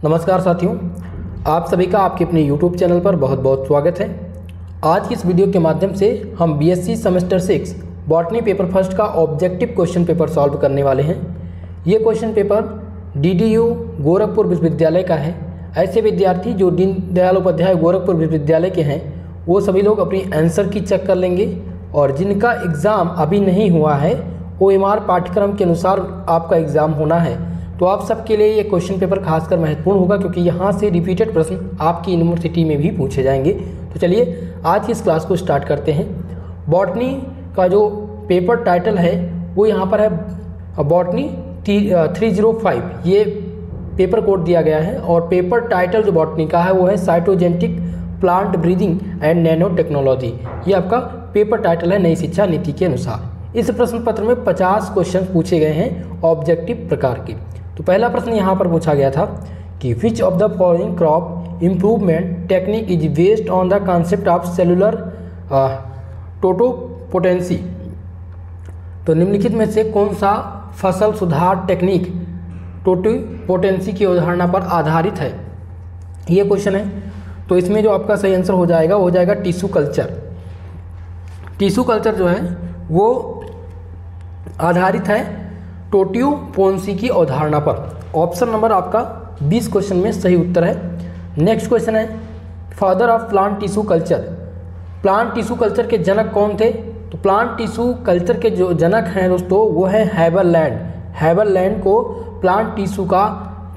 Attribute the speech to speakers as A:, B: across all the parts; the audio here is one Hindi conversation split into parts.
A: नमस्कार साथियों, आप सभी का आपके अपने YouTube चैनल पर बहुत बहुत स्वागत है। आज की इस वीडियो के माध्यम से हम BSc semester 6 botany paper first का ऑब्जेक्टिव क्वेश्चन पेपर सॉल्व करने वाले हैं। ये क्वेश्चन पेपर DDU गोरखपुर विश्वविद्यालय का है। ऐसे विद्यार्थी जो दीनदयाल उपाध्याय गोरखपुर विश्वविद्यालय के हैं वो सभी लोग अपनी आंसर की चेक कर लेंगे, और जिनका एग्ज़ाम अभी नहीं हुआ है OMR पाठ्यक्रम के अनुसार आपका एग्ज़ाम होना है, तो आप सबके लिए ये क्वेश्चन पेपर खासकर महत्वपूर्ण होगा, क्योंकि यहाँ से रिपीटेड प्रश्न आपकी यूनिवर्सिटी में भी पूछे जाएंगे। तो चलिए आज की इस क्लास को स्टार्ट करते हैं। बॉटनी का जो पेपर टाइटल है वो यहाँ पर है बॉटनी 305, ये पेपर कोड दिया गया है। और पेपर टाइटल जो बॉटनी का है वो है cytogenetic plant breathing and nano technology. ये आपका पेपर टाइटल है नई शिक्षा नीति के अनुसार। इस प्रश्न पत्र में 50 क्वेश्चन पूछे गए हैं ऑब्जेक्टिव प्रकार के। तो पहला प्रश्न यहाँ पर पूछा गया था कि which of the following crop improvement technique is based on the concept of cellular totipotency. तो निम्नलिखित में से कौन सा फसल सुधार टेक्निक टोटोपोटेंसी की अवधारणा पर आधारित है, ये क्वेश्चन है। तो इसमें जो आपका सही आंसर हो जाएगा टिश्यू कल्चर। टिश्यू कल्चर जो है वो आधारित है टोटियोपोटेंसी की अवधारणा पर। ऑप्शन नंबर आपका 20 क्वेश्चन में सही उत्तर है। नेक्स्ट क्वेश्चन है father of plant tissue culture. Plant tissue culture के जनक कौन थे? तो प्लांट टिश्यू कल्चर के जो जनक हैं दोस्तों वो है हैबरलैंड। हैबरलैंड को प्लांट टिश्यू का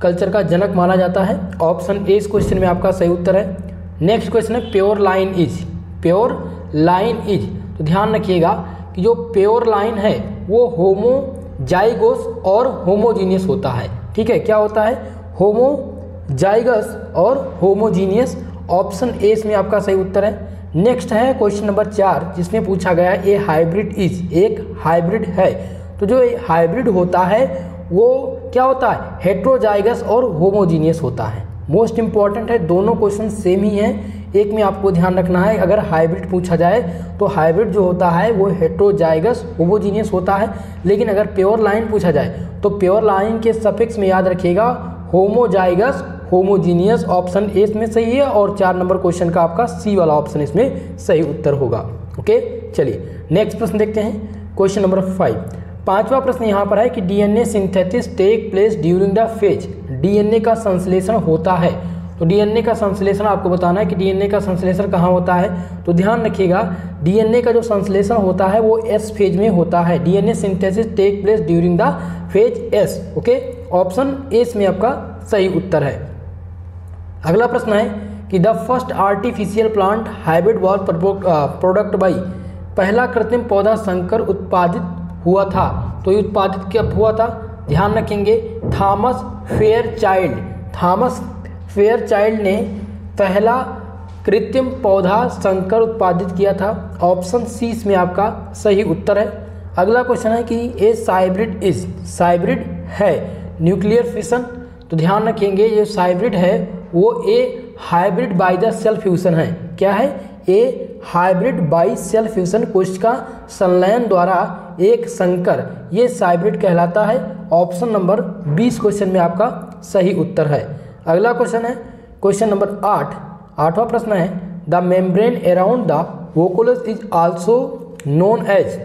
A: कल्चर का जनक माना जाता है। ऑप्शन ए इस क्वेश्चन में आपका सही उत्तर है। नेक्स्ट क्वेश्चन है pure line is. Pure line is, तो ध्यान रखिएगा कि जो प्योर लाइन है वो होमोजाइगोस और होमोजीनियस होता है। ठीक है, क्या होता है? होमोजाइगस और होमोजीनियस। ऑप्शन ए इसमें आपका सही उत्तर है। नेक्स्ट है क्वेश्चन नंबर 4, जिसमें पूछा गया है ए हाइब्रिड इज। एक हाइब्रिड है, तो जो हाइब्रिड होता है वो क्या होता है? हेट्रोजाइगस और होमोजीनियस होता है। मोस्ट इंपॉर्टेंट है, दोनों क्वेश्चन सेम ही हैं। एक में आपको ध्यान रखना है, अगर हाइब्रिड पूछा जाए तो हाइब्रिड जो होता है वो हेट्रोजाइगस होमोजीनियस होता है, लेकिन अगर प्योर लाइन पूछा जाए तो प्योर लाइन के सफिक्स में याद रखिएगा होमोजाइगस होमोजीनियस। ऑप्शन ए इसमें सही है, और 4 नंबर क्वेश्चन का आपका सी वाला ऑप्शन इसमें सही उत्तर होगा। ओके, चलिए नेक्स्ट प्रश्न देखते हैं। क्वेश्चन नंबर 5, पांचवा प्रश्न यहाँ पर है कि DNA synthesis take place during the phase. DNA का संश्लेषण होता है, तो DNA का संश्लेषण आपको बताना है कि DNA का संश्लेषण कहाँ होता है। तो ध्यान रखिएगा DNA का जो संश्लेषण होता है वो S फेज में होता है। DNA synthesis take place during the phase S। Okay, option A इसमें आपका सही उत्तर है। अगला प्रश्न है कि the first artificial plant hybrid was product by. पहला कृत्रिम पौधा संकर उत्पादित हुआ था, तो ये उत्पादित कब हुआ था? ध्यान रखेंगे थॉमस फेयरचाइल्ड। थॉमस फेयरचाइल्ड ने पहला कृत्रिम पौधा संकर उत्पादित किया था। ऑप्शन सी इसमें आपका सही उत्तर है। अगला क्वेश्चन है कि ए साइब्रिड इज। साइब्रिड है न्यूक्लियर फिशन, तो ध्यान रखेंगे ये साइब्रिड है वो a hybrid by the cell fusion है। क्या है? A hybrid by cell fusion, कोशिका संलयन द्वारा एक संकर, ये साइब्रिड कहलाता है। ऑप्शन नंबर 20 क्वेश्चन में आपका सही उत्तर है। अगला क्वेश्चन है क्वेश्चन नंबर 8। आठवां प्रश्न है the membrane around the vacuole is also known as.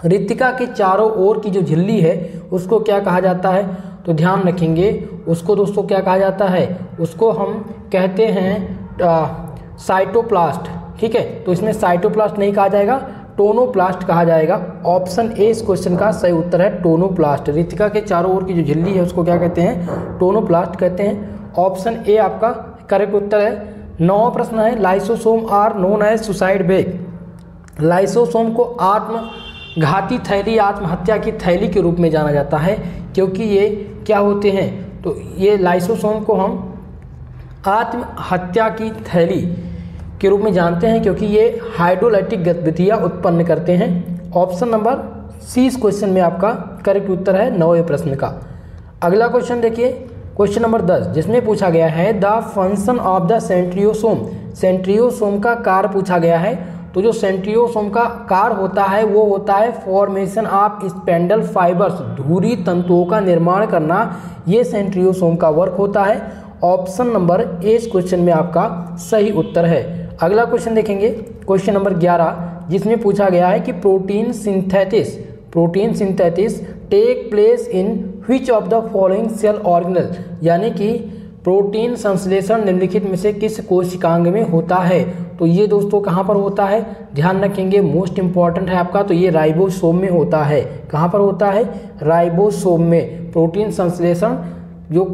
A: रिक्तिका के चारों ओर की जो झिल्ली है उसको क्या कहा जाता है? तो ध्यान रखेंगे उसको दोस्तों क्या कहा जाता है? उसको हम कहते हैं साइटोप्लास्ट। ठीक है, तो इसमें साइटोप्लास्ट नहीं कहा जाएगा, टोनोप्लास्ट कहा जाएगा। ऑप्शन ए इस क्वेश्चन का सही उत्तर है टोनोप्लास्ट। रिक्तिका के चारों ओर की जो झिल्ली है उसको क्या कहते हैं? टोनोप्लास्ट कहते हैं। ऑप्शन ए आपका करेक्ट उत्तर है। 9वां प्रश्न है lysosome are known as suicide bag. Lysosome को आत्मघाती थैली, आत्महत्या की थैली के रूप में जाना जाता है, क्योंकि ये क्या होते हैं? तो ये लाइसोसोम को हम आत्महत्या की थैली के रूप में जानते हैं, क्योंकि ये हाइड्रोलाइटिक गतिविधियाँ उत्पन्न करते हैं। ऑप्शन नंबर सी इस क्वेश्चन में आपका करेक्ट उत्तर है 9वें प्रश्न का। अगला क्वेश्चन देखिए क्वेश्चन नंबर 10, जिसमें पूछा गया है द फंक्शन ऑफ द सेंट्रियोसोम। सेंट्रियोसोम का कार्य पूछा गया है। तो जो सेंट्रियोसोम का कार्य होता है वो होता है फॉर्मेशन ऑफ स्पेंडल फाइबर्स, धुरी तंतुओं का निर्माण करना, ये सेंट्रियोसोम का वर्क होता है। ऑप्शन नंबर ए इस क्वेश्चन में आपका सही उत्तर है। अगला क्वेश्चन देखेंगे, क्वेश्चन नंबर 11, जिसमें पूछा गया है कि protein synthesis take place in which of the following cell organelle, यानी कि प्रोटीन संश्लेषण निम्नलिखित में से किस कोशिकांग में होता है। तो ये दोस्तों कहाँ पर होता है, ध्यान रखेंगे, मोस्ट इंपॉर्टेंट है आपका। तो ये राइबोसोम में होता है। कहाँ पर होता है, राइबोसोम में। प्रोटीन संश्लेषण जो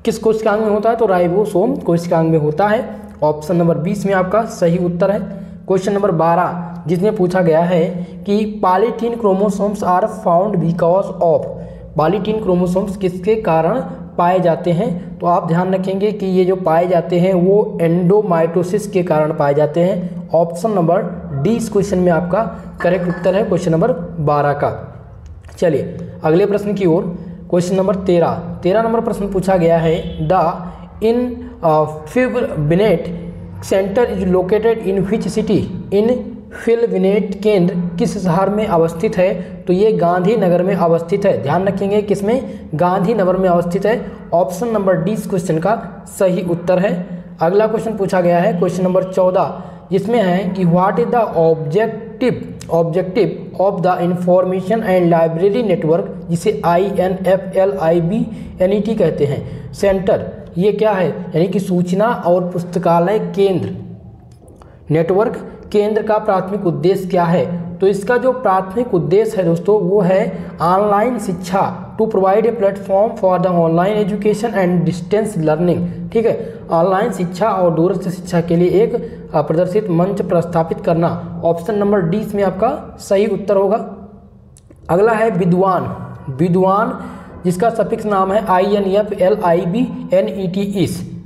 A: किस कोशिकांग में होता है, तो राइबोसोम कोशिकांग में होता है। ऑप्शन नंबर 20 में आपका सही उत्तर है। क्वेश्चन नंबर 12, जिसमें पूछा गया है कि polytene chromosomes are found because of, polytene chromosomes किसके कारण पाए जाते हैं। तो आप ध्यान रखेंगे कि ये जो पाए जाते हैं वो एंडोमाइटोसिस के कारण पाए जाते हैं। ऑप्शन नंबर डी इस क्वेश्चन में आपका करेक्ट उत्तर है, क्वेश्चन नंबर 12 का। चलिए अगले प्रश्न की ओर, क्वेश्चन नंबर 13 नंबर प्रश्न पूछा गया है, the Inflibnet centre is located in which city, Inflibnet केंद्र किस शहर में अवस्थित है। तो ये गांधीनगर में अवस्थित है। ध्यान रखेंगे किसमें, गांधीनगर में अवस्थित है। ऑप्शन नंबर डी इस क्वेश्चन का सही उत्तर है। अगला क्वेश्चन पूछा गया है, क्वेश्चन नंबर 14, जिसमें है कि what is the objective of the information and library network, जिसे INFLIBNET कहते हैं, सेंटर। ये क्या है, यानी कि सूचना और पुस्तकालय केंद्र नेटवर्क केंद्र का प्राथमिक उद्देश्य क्या है। तो इसका जो प्राथमिक उद्देश्य है दोस्तों वो है ऑनलाइन शिक्षा, to provide a platform for the online education and distance learning. ठीक है, ऑनलाइन शिक्षा और दूरस्थ शिक्षा के लिए एक प्रदर्शित मंच प्रस्थापित करना। ऑप्शन नंबर डी इसमें आपका सही उत्तर होगा। अगला है विद्वान, जिसका सफिक्स नाम है INFLIBNET।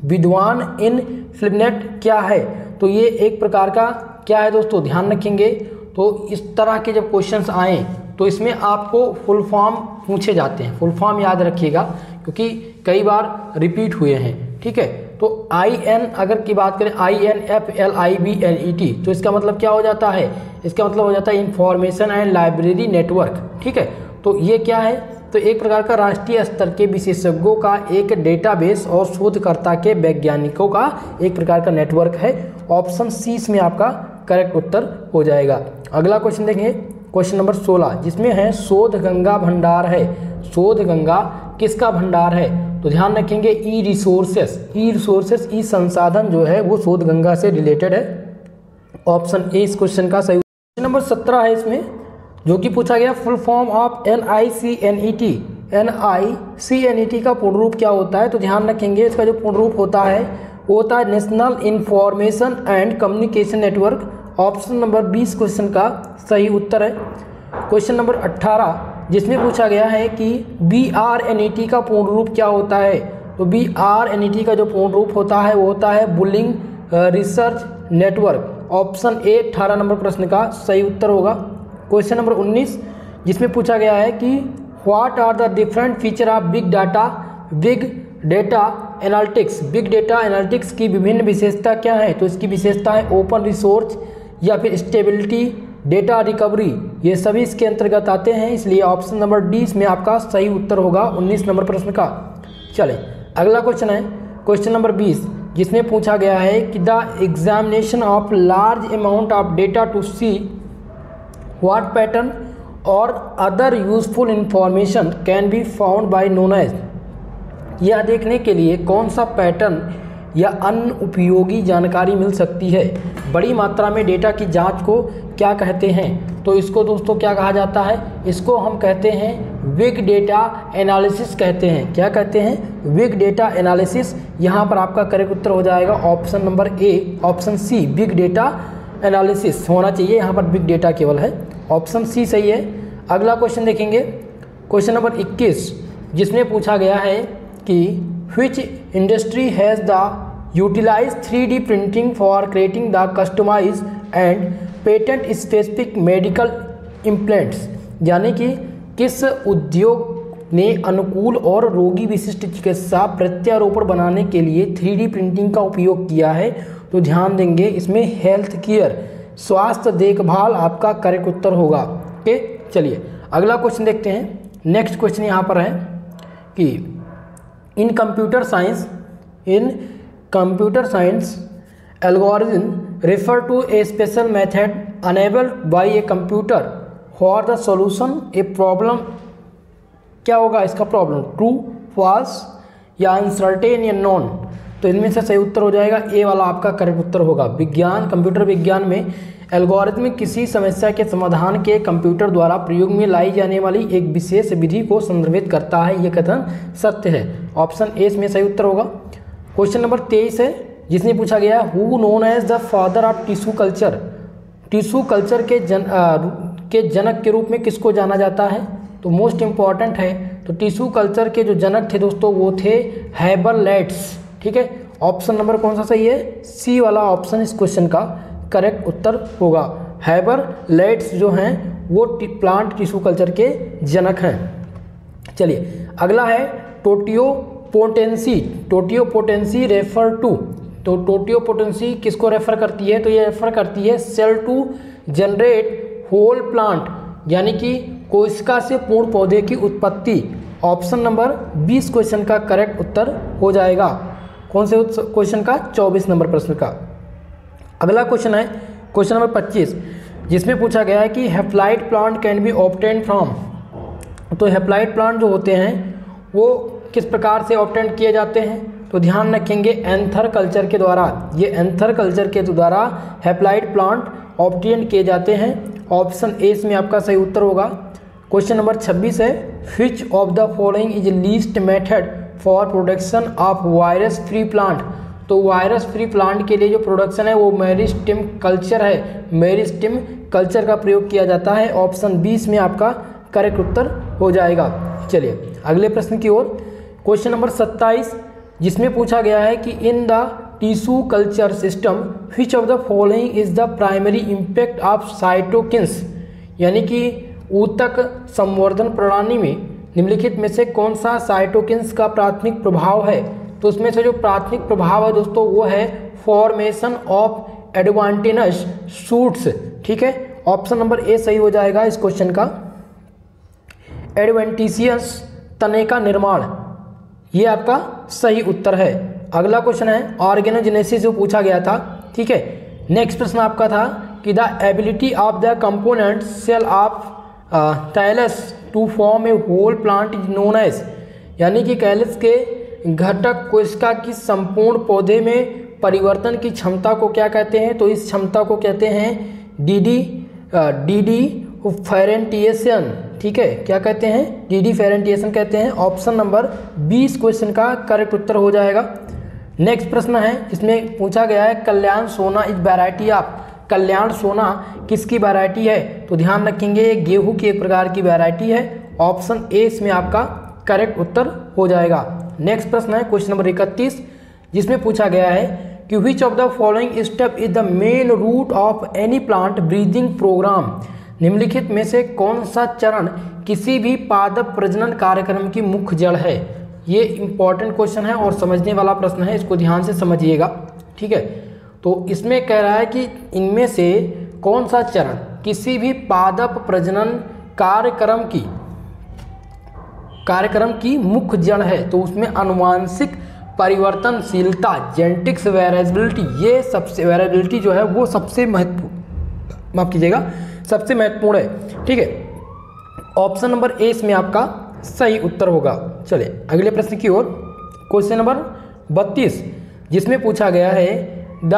A: विद्वान इनफिल्बिनेट क्या है, तो ये एक प्रकार का क्या है दोस्तों, ध्यान रखेंगे। तो इस तरह के जब क्वेश्चंस आएँ तो इसमें आपको फुल फॉर्म पूछे जाते हैं। फुल फॉर्म याद रखिएगा क्योंकि कई बार रिपीट हुए हैं। ठीक है, तो अगर की बात करें INFLIBNET, तो इसका मतलब क्या हो जाता है, इसका मतलब हो जाता है इंफॉर्मेशन एंड लाइब्रेरी नेटवर्क। ठीक है, तो ये क्या है, तो एक प्रकार का राष्ट्रीय स्तर के विशेषज्ञों का एक डेटाबेस और शोधकर्ता के वैज्ञानिकों का एक प्रकार का नेटवर्क है। ऑप्शन सी इसमें आपका करेक्ट उत्तर हो जाएगा। अगला क्वेश्चन देखेंगे, क्वेश्चन नंबर 16, जिसमें है शोध गंगा भंडार है। शोध गंगा किसका भंडार है, तो ध्यान रखेंगे ई रिसोर्सेस ई संसाधन जो है वो शोध गंगा से रिलेटेड है। ऑप्शन ए इस क्वेश्चन का सही। क्वेश्चन नंबर 17 है इसमें, जो कि पूछा गया फुल फॉर्म ऑफ NICNET का पूर्ण रूप क्या होता है। तो ध्यान रखेंगे इसका जो पूर्ण रूप होता है वो होता है national information and communication network. Option number 20 question का सही उत्तर है। क्वेश्चन नंबर 18, जिसमें पूछा गया है कि BRNET का पूर्ण रूप क्या होता है। तो BRNET का जो पूर्ण रूप होता है वो होता है bullying research network. Option A 18 number प्रश्न का सही उत्तर होगा। क्वेश्चन नंबर 19, जिसमें पूछा गया है कि what are the different feature of big data analytics. Big data analytics की विभिन्न विशेषता क्या है। तो इसकी विशेषता है ओपन रिसोर्स या फिर स्टेबिलिटी, डेटा रिकवरी, ये सभी इसके अंतर्गत आते हैं। इसलिए ऑप्शन नंबर डी इसमें आपका सही उत्तर होगा 19 नंबर प्रश्न का। चले अगला क्वेश्चन है क्वेश्चन नंबर 20, जिसमें पूछा गया है कि the examination of large amount of data to see what pattern और other useful information can be found by known as. यह देखने के लिए कौन सा पैटर्न या अन्य उपयोगी जानकारी मिल सकती है। बड़ी मात्रा में डेटा की जांच को क्या कहते हैं। तो इसको दोस्तों क्या कहा जाता है, इसको हम कहते हैं बिग डेटा एनालिसिस कहते हैं। क्या कहते हैं, बिग डेटा एनालिसिस। यहाँ पर आपका करेक्ट उत्तर हो जाएगा option number A, option C big data analysis होना चाहिए। यहाँ पर बिग डेटा केवल है, ऑप्शन सी सही है। अगला क्वेश्चन देखेंगे, क्वेश्चन नंबर 21, जिसमें पूछा गया है कि which industry has the utilized 3D printing for creating the customized and patent specific medical implants। यानी कि किस उद्योग ने अनुकूल और रोगी विशिष्ट चिकित्सा प्रत्यारोपण बनाने के लिए 3D प्रिंटिंग का उपयोग किया है। तो ध्यान देंगे इसमें हेल्थ केयर, स्वास्थ्य देखभाल आपका करेक्ट उत्तर होगा। ओके, चलिए अगला क्वेश्चन देखते हैं। नेक्स्ट क्वेश्चन यहाँ पर है कि in computer science in computer science algorithm refer to a special method enabled by a computer for the solution a problem. क्या होगा इसका प्रॉब्लम? ट्रू, फॉल्स या अनसर्टेन या नॉन। तो इनमें से सही उत्तर हो जाएगा ए वाला आपका करेक्ट उत्तर होगा। विज्ञान, कंप्यूटर विज्ञान में एल्गोरिथम किसी समस्या के समाधान के कंप्यूटर द्वारा प्रयोग में लाई जाने वाली एक विशेष विधि को संदर्भित करता है। यह कथन सत्य है। ऑप्शन ए इसमें सही उत्तर होगा। क्वेश्चन नंबर 23 है, जिसमें पूछा गया है who known as the father of tissue culture. Tissue culture के जनक के रूप में किसको जाना जाता है? तो मोस्ट इंपॉर्टेंट है। तो टिश्यू कल्चर के जो जनक थे दोस्तों वो थे हैबरलैट्स। ठीक है, ऑप्शन नंबर कौन सा सही है? सी वाला ऑप्शन इस क्वेश्चन का करेक्ट उत्तर होगा। हैबरलैट्स जो हैं वो प्लांट टिश्यू कल्चर के जनक हैं। चलिए अगला है टोटियोपोटेंसी। टोटियोपोटेंसी रेफर टू। तो टोटियोपोटेंसी किसको रेफर करती है? तो ये रेफर करती है cell to generate whole plant, यानी कि कोशिका से पूर्ण पौधे की उत्पत्ति। ऑप्शन नंबर 20 क्वेश्चन का करेक्ट उत्तर हो जाएगा। कौन से क्वेश्चन का? 24 नंबर प्रश्न का। अगला क्वेश्चन है क्वेश्चन नंबर 25, जिसमें पूछा गया है कि haploid plant can be obtain from. तो हैप्लाइड प्लांट जो होते हैं वो किस प्रकार से ऑब्टेन किए जाते हैं? तो ध्यान रखेंगे एंथर कल्चर के द्वारा। ये एंथर कल्चर के द्वारा हैप्लाइड प्लांट ऑब्टेन किए जाते हैं। ऑप्शन ए इसमें आपका सही उत्तर होगा। क्वेश्चन नंबर 26 है which of the following is least method for production of virus free plant. तो वायरस फ्री प्लांट के लिए जो प्रोडक्शन है वो मेरिस्टेम कल्चर है। मेरिस्टेम कल्चर का प्रयोग किया जाता है। ऑप्शन 20 में आपका करेक्ट उत्तर हो जाएगा। चलिए अगले प्रश्न की ओर। क्वेश्चन नंबर 27, जिसमें पूछा गया है कि in the tissue culture system which of the following is the primary impact of cytokines. यानी कि ऊतक संवर्धन प्रणाली में निम्नलिखित में से कौन सा साइटोकिन्स का प्राथमिक प्रभाव है? तो उसमें से जो प्राथमिक प्रभाव है दोस्तों वो है फॉर्मेशन ऑफ एडवांटिनस शूट्स। ठीक है, ऑप्शन नंबर ए सही हो जाएगा इस क्वेश्चन का। एडवेंटिशियस तने का निर्माण, ये आपका सही उत्तर है। अगला क्वेश्चन है ऑर्गेनोजेनेसिस जो पूछा गया था। ठीक है, नेक्स्ट प्रश्न आपका था कि the ability of the component cell of callus to form a whole plant is known as. यानी कि कैलस के घटक कोशिका की संपूर्ण पौधे में परिवर्तन की क्षमता को क्या कहते हैं? तो इस क्षमता को कहते हैं डी डिफरेंटिएशन। ठीक है, क्या कहते हैं? डी डिफरेंटिएशन कहते हैं। ऑप्शन नंबर 20 क्वेश्चन का करेक्ट उत्तर हो जाएगा। नेक्स्ट प्रश्न है जिसमें पूछा गया है कल्याण सोना इज वैरायटी ऑफ। कल्याण सोना किसकी वैरायटी है? तो ध्यान रखेंगे गेहूं की एक प्रकार की वैरायटी है। ऑप्शन ए इसमें आपका करेक्ट उत्तर हो जाएगा। नेक्स्ट प्रश्न है क्वेश्चन नंबर 31, जिसमें पूछा गया है कि which of the following step is the main route of any plant breeding program. निम्नलिखित में से कौन सा चरण किसी भी पादप प्रजनन कार्यक्रम की मुख्य जड़ है? ये इंपॉर्टेंट क्वेश्चन है और समझने वाला प्रश्न है, इसको ध्यान से समझिएगा। ठीक है, तो इसमें कह रहा है कि इनमें से कौन सा चरण किसी भी पादप प्रजनन कार्यक्रम की मुख्य जड़ है? तो उसमें आनुवांशिक परिवर्तनशीलता, जेनेटिक्स वेरिएबिलिटी, ये सबसे वेरिएबिलिटी जो है वो सबसे महत्वपूर्ण, माफ कीजिएगा, सबसे महत्वपूर्ण है। ठीक है, ऑप्शन नंबर ए इसमें आपका सही उत्तर होगा। चलिए अगले प्रश्न की ओर। क्वेश्चन नंबर 32, जिसमें पूछा गया है the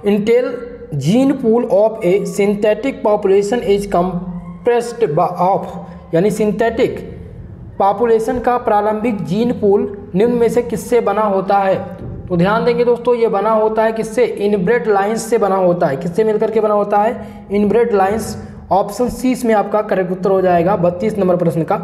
A: Intel gene pool of A synthetic population is compressed of. यानी सिंथेटिक पॉपुलेशन का प्रारंभिक जीन पूल निम्न में से किससे बना होता है? तो ध्यान देंगे दोस्तों, ये बना होता है किससे? इनब्रेड लाइंस से बना होता है। किससे मिलकर के बना होता है? Inbred lines. ऑप्शन सी इसमें आपका करेक्ट उत्तर हो जाएगा 32 नंबर प्रश्न का।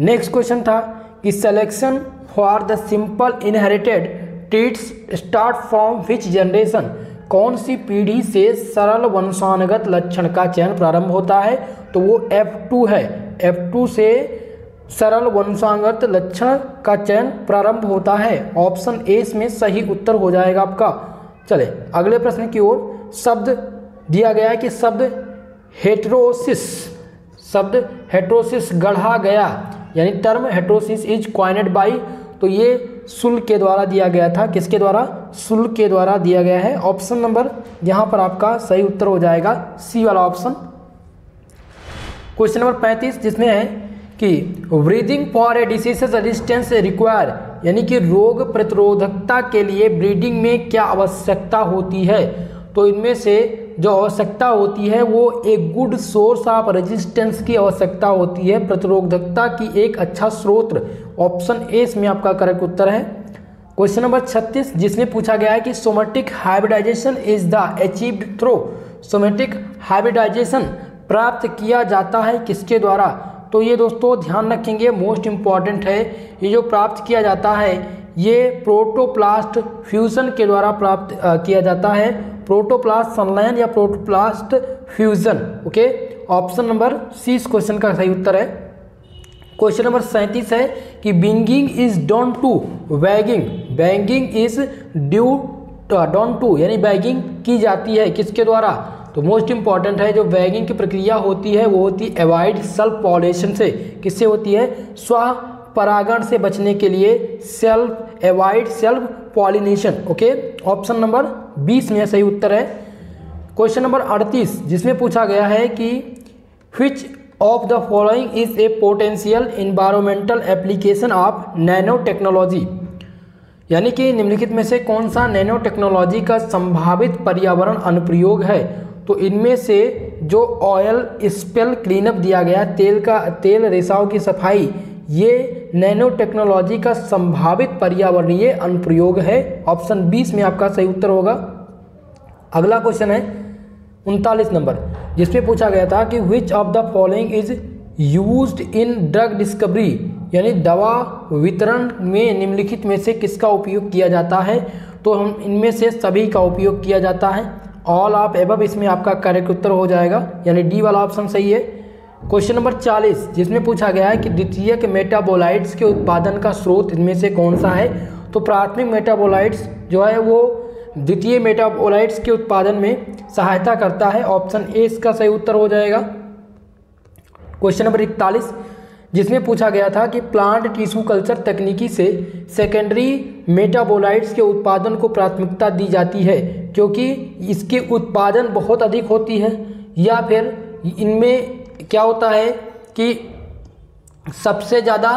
A: नेक्स्ट क्वेश्चन था कि selection for the simple inherited traits start from which generation. कौन सी पीढ़ी से सरल वंशानुगत लक्षण का चयन प्रारंभ होता है? तो वो F2 है। F2 से सरल वंशानुगत लक्षण का चयन प्रारंभ होता है। ऑप्शन ए इसमें सही उत्तर हो जाएगा आपका। चले अगले प्रश्न की ओर। शब्द दिया गया है कि शब्द हेटेरोसिस गढ़ा गया, यानी टर्म हेटेरोसिस इज क्वाइनेड बाई। तो ये शुल्क के द्वारा दिया गया था। किसके द्वारा? शुल्क के द्वारा दिया गया है। ऑप्शन नंबर यहाँ पर आपका सही उत्तर हो जाएगा सी वाला ऑप्शन। क्वेश्चन नंबर 35 जिसमें है कि breeding for a disease resistance require, यानी कि रोग प्रतिरोधकता के लिए ब्रीडिंग में क्या आवश्यकता होती है? तो इनमें से जो आवश्यकता होती है वो एक गुड सोर्स ऑफ रेजिस्टेंस की आवश्यकता होती है, प्रतिरोधकता की एक अच्छा स्रोत। ऑप्शन ए इसमें आपका करेक्ट उत्तर है। क्वेश्चन नंबर 36 जिसमें पूछा गया है कि somatic hybridization is the achieved through, somatic hybridization प्राप्त किया जाता है किसके द्वारा? तो ये दोस्तों ध्यान रखेंगे, मोस्ट इम्पॉर्टेंट है। ये जो प्राप्त किया जाता है ये प्रोटोप्लास्ट फ्यूजन के द्वारा प्राप्त किया जाता है, प्रोटोप्लास्ट संलयन या protoplast fusion. Okay, option number C इस क्वेश्चन का सही उत्तर है। क्वेश्चन नंबर 37 है कि binging is done to bagging, bagging is due done to, यानी बैगिंग की जाती है किसके द्वारा? तो मोस्ट इंपॉर्टेंट है, जो बैगिंग की प्रक्रिया होती है वो होती है अवॉइड सेल्फ पॉलिनेशन से। किससे होती है? स्व परागण से बचने के लिए, self avoid self pollination. Okay, option number 20 में सही उत्तर है। क्वेश्चन नंबर 38 जिसमें पूछा गया है कि which of the following is a potential environmental application of nano technology, यानी कि निम्नलिखित में से कौन सा नैनो टेक्नोलॉजी का संभावित पर्यावरण अनुप्रयोग है? तो इनमें से जो ऑयल स्पिल क्लीनअप दिया गया, तेल रेसाव की सफाई, ये नैनो टेक्नोलॉजी का संभावित पर्यावरणीय अनुप्रयोग है। ऑप्शन 20 में आपका सही उत्तर होगा। अगला क्वेश्चन है 39 नंबर जिसमें पूछा गया था कि which of the following is used in drug discovery, यानी दवा वितरण में निम्नलिखित में से किसका उपयोग किया जाता है? तो हम इनमें से सभी का उपयोग किया जाता है। ऑल ऑफ एबव इसमें आपका करेक्ट उत्तर हो जाएगा, यानी डी वाला ऑप्शन सही है। क्वेश्चन नंबर 40 जिसमें पूछा गया है कि द्वितीयक मेटाबोलाइट्स के उत्पादन का स्रोत इनमें से कौन सा है? तो प्राथमिक मेटाबोलाइट्स जो है वो द्वितीय मेटाबोलाइट्स के उत्पादन में सहायता करता है। ऑप्शन ए इसका सही उत्तर हो जाएगा। क्वेश्चन नंबर 41 जिसमें पूछा गया था कि प्लांट टिश्यू कल्चर तकनीकी से सेकेंडरी मेटाबोलाइट्स के उत्पादन को प्राथमिकता दी जाती है क्योंकि इसके उत्पादन बहुत अधिक होती है, या फिर इनमें क्या होता है कि सबसे ज़्यादा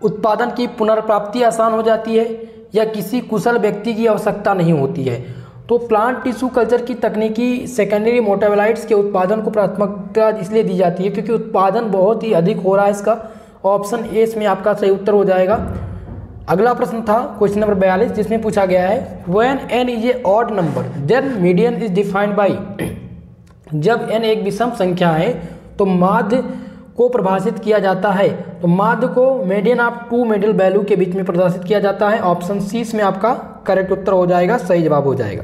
A: उत्पादन की पुनर्प्राप्ति आसान हो जाती है, या किसी कुशल व्यक्ति की आवश्यकता नहीं होती है। तो प्लांट टिश्यू कल्चर की तकनीकी सेकेंडरी मेटाबोलाइट्स के उत्पादन को प्राथमिकता इसलिए दी जाती है क्योंकि उत्पादन बहुत ही अधिक हो रहा है इसका। ऑप्शन ए इसमें आपका सही उत्तर हो जाएगा। अगला प्रश्न था क्वेश्चन नंबर 42 जिसमें पूछा गया है when n is a odd number then median is defined by, जब n एक विषम संख्या है तो माध्य को परिभाषित किया जाता है। तो माध्य को median of two middle value के बीच में परिभाषित किया जाता है। ऑप्शन सी में आपका करेक्ट उत्तर हो जाएगा, सही जवाब हो जाएगा।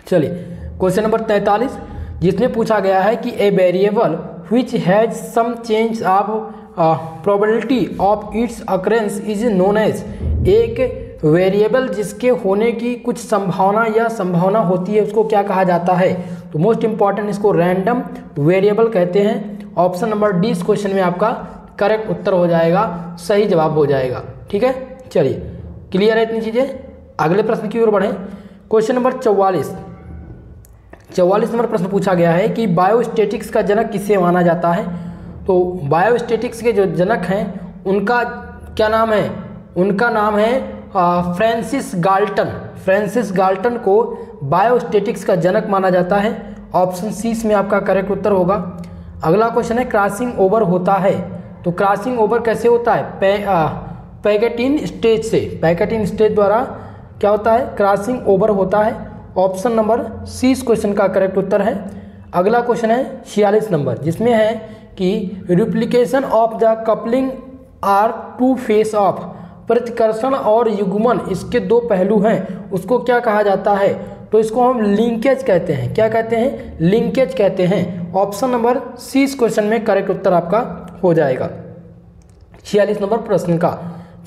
A: चलिए क्वेश्चन नंबर 43 जिसमें पूछा गया है कि a variable which has some change of probability of its occurrence is known as, एक वेरिएबल जिसके होने की कुछ संभावना या संभावना होती है उसको क्या कहा जाता है? तो मोस्ट इंपॉर्टेंट इसको रैंडम वेरिएबल कहते हैं। ऑप्शन नंबर डी इस क्वेश्चन में आपका करेक्ट उत्तर हो जाएगा, सही जवाब हो जाएगा। ठीक है, चलिए क्लियर है इतनी चीज़ें। अगले प्रश्न की ओर बढ़ें। क्वेश्चन नंबर 44 नंबर प्रश्न पूछा गया है कि बायोस्टैटिक्स का जनक किसे माना जाता है? तो बायोस्टैटिक्स के जो जनक हैं उनका क्या नाम है? उनका नाम है फ्रांसिस गाल्टन। फ्रांसिस गाल्टन को बायोस्टैटिक्स का जनक माना जाता है। ऑप्शन सी में आपका करेक्ट उत्तर होगा। अगला क्वेश्चन है क्रॉसिंग ओवर होता है, तो क्रॉसिंग ओवर कैसे होता है? पैकेटिन स्टेज से, पैकेटिन स्टेज द्वारा क्या होता है? क्रॉसिंग ओवर होता है। ऑप्शन नंबर सी इस क्वेश्चन का करेक्ट उत्तर है। अगला क्वेश्चन है 46 नंबर जिसमें है कि replication of the coupling are two phase of, प्रतिकर्षण और युग्मन इसके दो पहलू हैं, उसको क्या कहा जाता है? तो इसको हम लिंकेज कहते हैं। क्या कहते हैं? लिंकेज कहते हैं। ऑप्शन नंबर सी इस क्वेश्चन में करेक्ट उत्तर आपका हो जाएगा 46 नंबर प्रश्न का।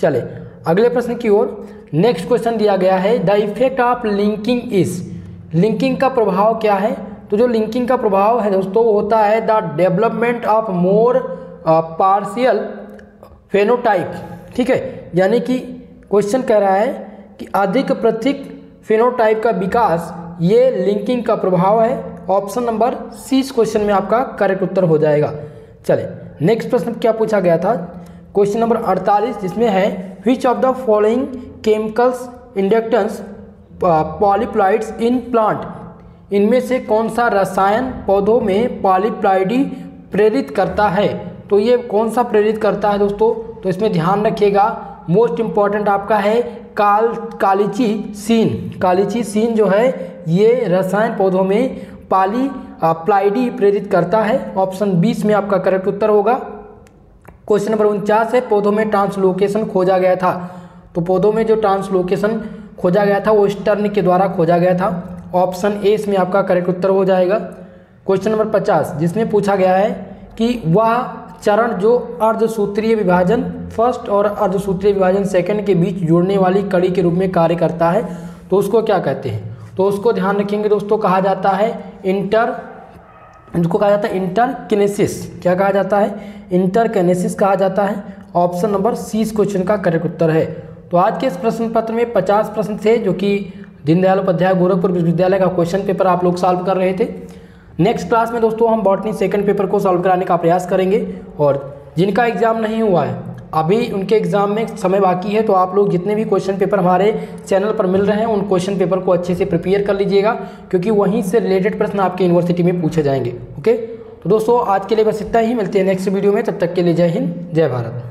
A: चले अगले प्रश्न की ओर। नेक्स्ट क्वेश्चन दिया गया है the effect of linking is, linking का प्रभाव क्या है? तो जो लिंकिंग का प्रभाव है दोस्तों वो होता है the development of more partial phenotype. ठीक है, यानी कि क्वेश्चन कह रहा है कि अधिक पृथक फेनोटाइप का विकास ये लिंकिंग का प्रभाव है। ऑप्शन नंबर सी इस क्वेश्चन में आपका करेक्ट उत्तर हो जाएगा। चले नेक्स्ट प्रश्न क्या पूछा गया था, क्वेश्चन नंबर 48 जिसमें है which of the following chemicals inductance polyploids in plant, इनमें से कौन सा रसायन पौधों में पॉलीप्लाइडी प्रेरित करता है। तो ये कौन सा प्रेरित करता है दोस्तों, तो इसमें ध्यान रखिएगा मोस्ट इम्पॉर्टेंट आपका है कालीचिसीन जो है ये रसायन पौधों में पॉलीप्लाइडी प्रेरित करता है। ऑप्शन 20 में आपका करेक्ट उत्तर होगा। क्वेश्चन नंबर 49 है पौधों में ट्रांसलोकेशन खोजा गया था। तो पौधों में जो ट्रांसलोकेशन खोजा गया था वो स्टर्न के द्वारा खोजा गया था। ऑप्शन ए इसमें आपका करेक्ट उत्तर हो जाएगा। क्वेश्चन नंबर 50 जिसमें पूछा गया है कि वह चरण जो अर्धसूत्रीय विभाजन फर्स्ट और अर्धसूत्रीय विभाजन सेकंड के बीच जोड़ने वाली कड़ी के रूप में कार्य करता है तो उसको क्या कहते हैं। तो उसको ध्यान रखेंगे दोस्तों, कहा जाता है इंटरकिनेसिस। क्या कहा जाता है, इंटरकिनेसिस कहा जाता है। ऑप्शन नंबर सी इस क्वेश्चन का करेक्ट उत्तर है। तो आज के इस प्रश्न पत्र में 50 प्रश्न थे जो कि दीनदयाल उपाध्याय गोरखपुर विश्वविद्यालय का क्वेश्चन पेपर आप लोग सॉल्व कर रहे थे। नेक्स्ट क्लास में दोस्तों हम बॉटनी सेकंड पेपर को सॉल्व कराने का प्रयास करेंगे और जिनका एग्जाम नहीं हुआ है अभी उनके एग्जाम में समय बाकी है, तो आप लोग जितने भी क्वेश्चन पेपर हमारे चैनल पर मिल रहे हैं उन क्वेश्चन पेपर को अच्छे से प्रिपेयर कर लीजिएगा क्योंकि वहीं से रिलेटेड प्रश्न आपके यूनिवर्सिटी में पूछे जाएंगे। ओके, तो दोस्तों आज के लिए बस इतना ही, मिलते हैं नेक्स्ट वीडियो में, तब तक के लिए जय हिंद जय भारत।